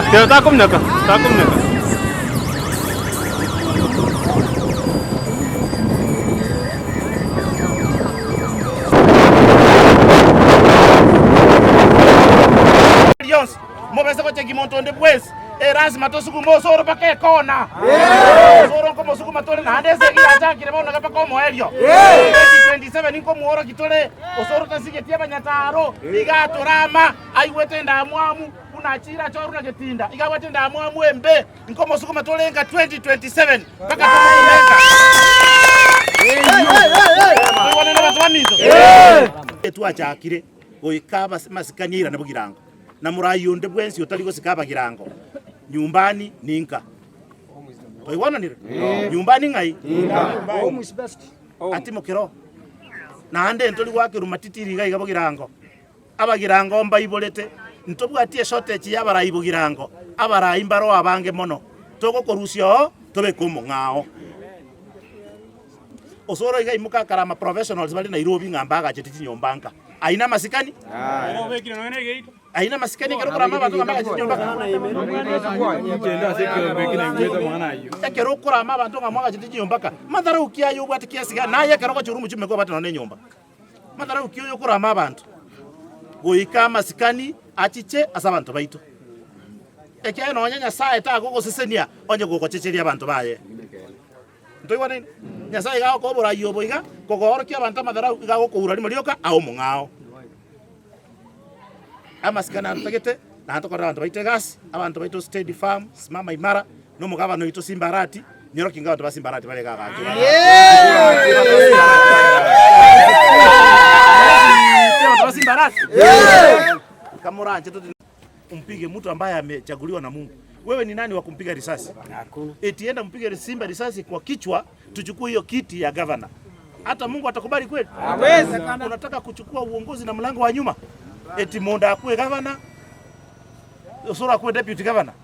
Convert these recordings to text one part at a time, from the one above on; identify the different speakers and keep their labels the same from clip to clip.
Speaker 1: Kaya takom na ka. Takom na ka.
Speaker 2: Mobesa kwa cheki montonde bwezi. Lazima tosukumo soro pake kona. Soro komo sukuma tole na handese kia ataki na mauna kapa komo helio. 2027 niko muoro kitole. Osoro tasike tiaba nyataro. Iga torama. Aiwete ndamwamu. Kuna chira choru na getinda. Iga wete ndamwamu embe. Niko mosukuma tole nga 2027. Paka tomenga. Wana watu wamizo. Etu achakire. Goikaba masikanyira na bugirango. Na murayonde bwensi otaliko sikaba girango nyumbani ninka toiwana nire nyumbani ngai ati mukiro na ande ntoli wake rumatitiri gai gabo girango abagirango mbayibolete ntobwatie shortage y'abarayibo girango abarayimbaro abange mono toko korusio tobe komo ngao osoro iga imuka karama professionals bali Nairobi ngambaga chetiti nyombanga aina masikani aina masikani kero kurama bantu ngambaga chetiti nyombanga kero kurama bantu ngambaga chetiti nyombanga madhara ukia yo bwati kiasi ga naye kero ko churumu chimeko batu none nyomba madhara ukia yo kurama bantu goika masikani achiche asabantu baito ekia no nyanya saa ta gogo sesenia onye gogo checheria bantu baye ntoi wana Nyasaye gao ko bora yobo iga kogoro kia banta madara iga ko urari marioka au mungao amasikana ntagete na hatokora bantu baite gas abantu baito steady farm simama imara no mugaba no ito simbarati nyoro kinga bantu basimbarati bale gaga basimbarati kamoranje tu umpige mtu ambaye amechaguliwa na Mungu. Wewe ni nani wa kumpiga risasi? Hakuna. Eti enda mpige Simba risasi kwa kichwa, tuchukue hiyo kiti ya governor. Hata Mungu atakubali kweli? Hawezi. Unataka kuchukua uongozi na mlango wa nyuma? Eti Monda akue governor, Osoro akue deputy governor?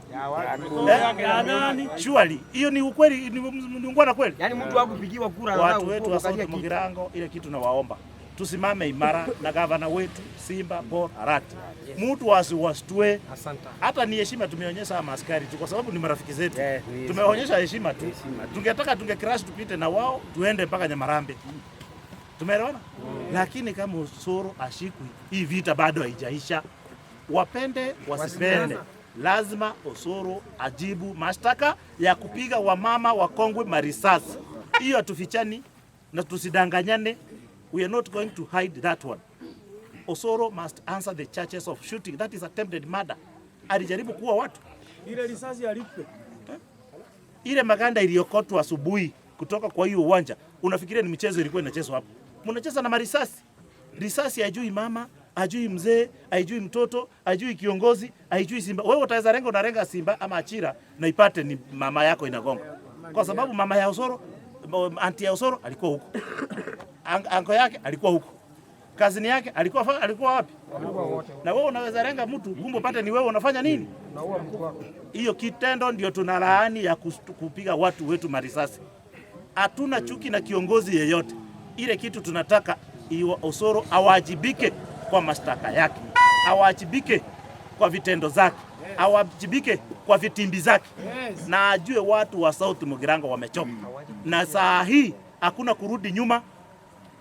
Speaker 2: Ya nani? Surely hiyo ni ukweli, ni ungwana kweli?
Speaker 3: Yaani mtu akupigiwa kura
Speaker 2: watu wetu wa South Mugirango, ile kitu na waomba. Tusimame imara na gavana wetu Simba Paul Arati. Mtu wasiwastue. Hata ni heshima tumeonyesha maaskari tu kwa sababu ni marafiki zetu. Tumeonyesha heshima tu. Tungetaka crash tupite na wao tuende mpaka Nyamarambe. Tumeelewana? Lakini kama Osoro ashikwi, hii vita bado haijaisha. Wapende wasipende, lazima Osoro ajibu mashtaka ya kupiga wamama wakongwe marisasi. Hiyo atufichani na tusidanganyane. We are not going to hide that one. Osoro must answer the charges of shooting. That is attempted murder. Alijaribu kuua watu.
Speaker 1: Ile risasi alipe.
Speaker 2: Ile maganda iliyokotwa asubuhi kutoka kwa hiyo uwanja. Unafikiria ni michezo ilikuwa inachezwa hapo? Mnacheza na marisasi. Risasi haijui mama, haijui mzee, haijui mtoto, haijui kiongozi, haijui Simba. Wewe utaweza renga unarenga Simba ama Achira na ipate ni mama yako inagonga. Kwa sababu mama ya Osoro, anti ya Osoro alikuwa huko. Anko yake alikuwa huko. Kazini yake alikuwa wapi? Na wewe unaweza renga mtu kumbe pate ni wewe unafanya nini? Hiyo kitendo ndio tunalaani ya kupiga watu wetu marisasi. Hatuna chuki na kiongozi yeyote. Ile kitu tunataka Osoro awajibike kwa mashtaka yake. Awajibike kwa vitendo zake. Awajibike kwa vitimbi zake. Na ajue watu wa South Mugirango wamechoka. Na saa hii hakuna kurudi nyuma.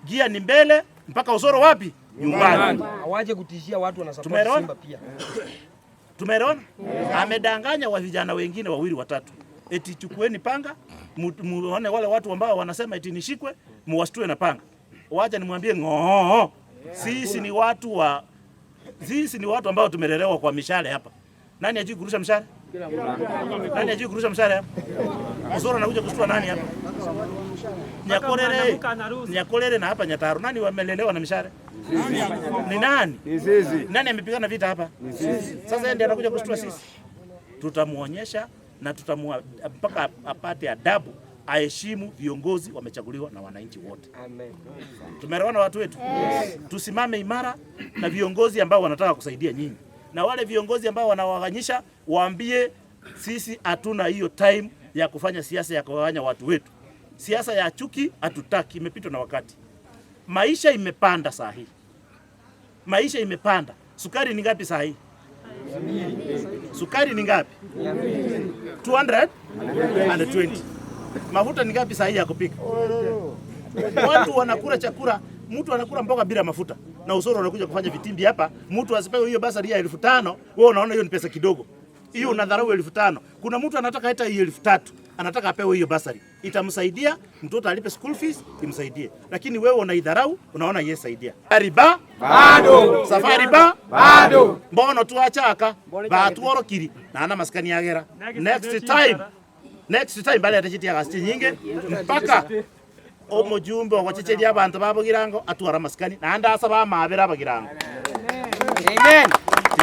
Speaker 2: Gia ni mbele mpaka Osoro wapi? Nyumbani.
Speaker 3: Hawaje kutishia watu wanasupport Simba pia.
Speaker 2: Tumeona? Amedanganya wa vijana wengine wawili watatu. Eti chukueni panga, muone wale watu ambao wanasema eti nishikwe, muwashtue na panga. Wacha nimwambie ngoo. Sisi ni watu ambao tumelelewa kwa mishale hapa. Nani ajui kurusha mshale? Nani ajui kurusha mshale hapa? Osoro anakuja kushtua nani hapa? Nyakolere na hapa Nyataro. Nani wamelelewa na mishale? Ni nani? Nani amepigana vita hapa? Sasa yeye ndiye anakuja kushtua sisi. Tutamuonyesha na mpaka apate adabu, aheshimu viongozi wamechaguliwa na wananchi wote. Amen. Tumeelewana watu wetu? Tusimame imara na viongozi ambao wanataka kusaidia nyinyi. Na wale viongozi ambao wanawaganyisha waambie sisi hatuna hiyo time ya kufanya siasa ya kugawanya watu wetu. Siasa ya chuki hatutaki, imepitwa na wakati. Maisha imepanda saa hii. Maisha imepanda. Sukari ni ngapi saa hii? Sukari ni ngapi? 220. Mafuta ni ngapi saa hii ya kupika? Watu wanakula chakula, mtu anakula mboga bila mafuta. Na usoro unakuja kufanya vitimbi hapa, mtu asipewe hiyo basari ya 1500, wewe unaona hiyo ni pesa kidogo. Hiyo unadharau 1500. Kuna mtu anataka hata hiyo 3000, anataka apewe hiyo basari. Itamsaidia, mtoto alipe school fees, imsaidie. Lakini wewe unaidharau, unaona yeye saidia. Riba bado. Safari ba bado. Mbono tu achaka, ba tuorokiri na ana maskani yagera. Next time bale atachitia gasti nyingi mpaka omujumbe wachicheria abantu babugirango atwara maskani na anda asaba mabera bagirango. Amen.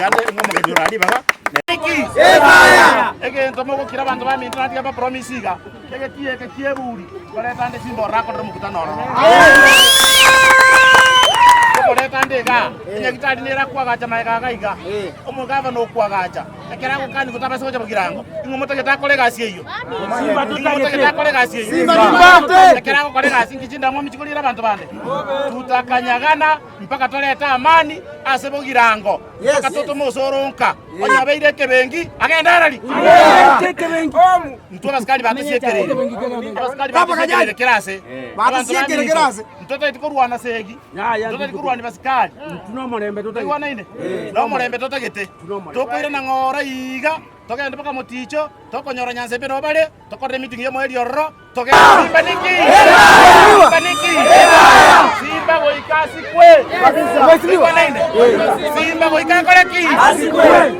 Speaker 2: Yande ngomo kejurali baba. Niki. Ebaya. Ege ntomo kira abantu ba mintu natia ba promisiga. Kege kieburi. Bare tande simbo rako ndo mukutano oro. Bare tande ga. Nyakitadi nera kwa gacha maika gaiga. Omugava no kwa gacha. Ekera ko kani kutaba soja bagirango. Ngomoto getakole gasi iyo. Simba tutakole gasi iyo. Simba tubate. Ekera ko kole gasi ngichinda mwa michikulira abantu bande. Tutakanyagana mpaka toleta amani asebogirango. Mpaka toto mosoronka. Onyabeire kebengi agenda rali. Kebengi. Mtu abaskali bande siekerere. Abaskali bande siekerere kirase. Bande siekerere kirase. Mtoto itikorwana segi. Mtoto itikorwana baskali.
Speaker 3: Tuno morembe
Speaker 2: tutaigwana ine. No morembe totagete. Tokoire na ngora iga. Togende paka moticho, tokonyora nyansembe no bale, tokore meeting yo mweli orro, togende Simba niki. Simba niki. Simba goikasi kwe. Simba goikasi kwe. Simba goikasi kwe.